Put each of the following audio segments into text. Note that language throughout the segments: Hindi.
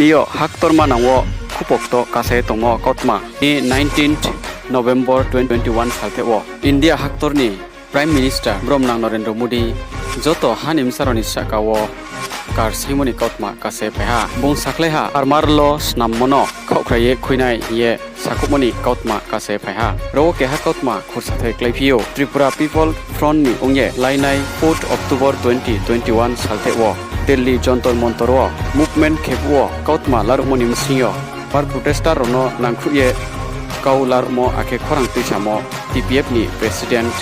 Niyo hak torma nangwo kupokto kase tongo kotma ni 19th November 2021 salte wo India haktorni Prime Minister Bromnang Narendra Modi joto hanim saroni sakawo kar simoni kotma kase pha bung sakleha armarlo snammono khokraye khuinai ye sakupmoni kotma kase pha ro ke ha kotma khursathe klephio Tripura People Front ni ongye lainai 4th October 2021 salte wo Delhi Jontor Montoro movement khepwo kotma larmoni msio par protester rono nangkhuye kaularmo ake khorang tisamo TPF ni president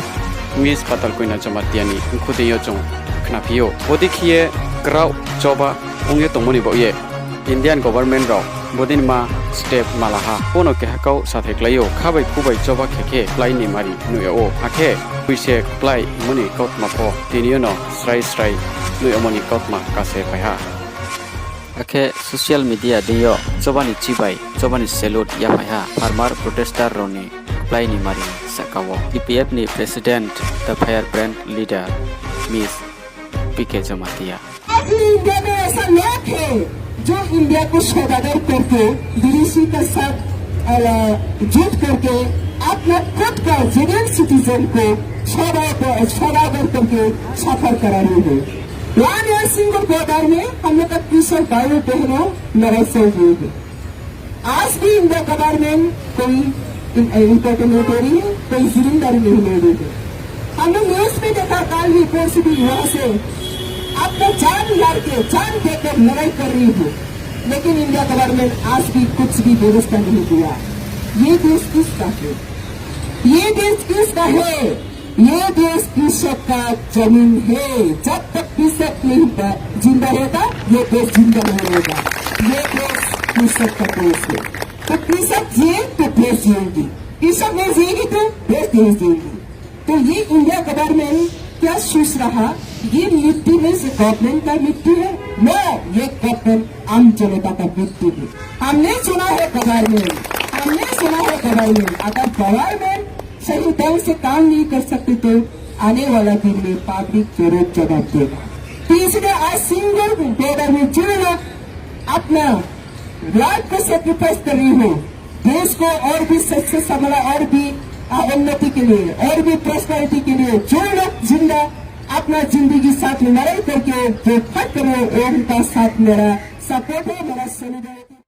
Miss Patal Koina Jamatiani Kudeyo Jong Knapio Bodikhiye Grau Joba Ongye Tongmoni Boye Indian government ro Bodinma step malaha Pono ke hakau sathe klayo khabai kubai joba kheke plai ni mari nuyo akhe puise plai moni kotma ko tiniono srai nuyo moni kotma kase pha akhe social media deyo jobani chibai jobani salute ya pha farmer protester roni plai ni mari sakawo TPF ni president the firebrand leader Miss PK Jamatia आज इंडिया में ऐसा लोग है जो इंडिया को सौदागर करके विदेशी के साथ जुट करके अपना खुद का जेन्युइन सिटीजन को सौदागर करके सफर करा रहे हैं। यहाँ सिंगल बॉर्डर में हम लोग का कृषक भाइयों बहनों लड़ाई चल रही है। आज भी इंडिया गवर्नमेंट कोई इम्पोर्टेंट नहीं दे रही है, कोई जिम्मेदारी नहीं ले रही है। हम लोग न्यूज में देखा काल रिपोर्ट से भी यहाँ से अपना जान लड़के जान देकर लड़ाई कर रही है, लेकिन इंडिया गवर्नमेंट आज भी कुछ भी व्यवस्था नहीं दिया। ये देश किसका है? ये देश किसका है? ये देश कृषक का जमीन है। जब तक कृषक नहीं जिंदा रहेगा ये देश जिंदा नहीं रहेगा। ये देश कृषक का देश है। तो कृषक जिए तो देश जिएगी, कृषक नहीं जिएगी तो देश नहीं जिएगी। तो ये इंडिया गवर्नमेंट क्या सोच रहा? ये मिट्टी में से गवर्नमेंट का मिट्टी है? नो, ये गवर्नमेंट आम जनता का मिट्टी है। हमने सुना है गवर्नमेंट, अगर गवर्नमेंट सही ढंग से काम नहीं कर सकते तो आने वाला दिन में पब्लिक जरूर जवाब देगा। तो इसलिए आज सिंगल बॉर्डर में जो लोग अपना लाइफ को सेक्रीफाइस कर रही हो देश को और भी सच्चे संभला और भी उन्नति के लिए और भी प्रॉस्पेरिटी के लिए, जो लोग जिंदा अपना जिंदगी साथ में लड़ाई करके जो फट करे उनका साथ मेरा सपोर्ट है, मेरा समुदाय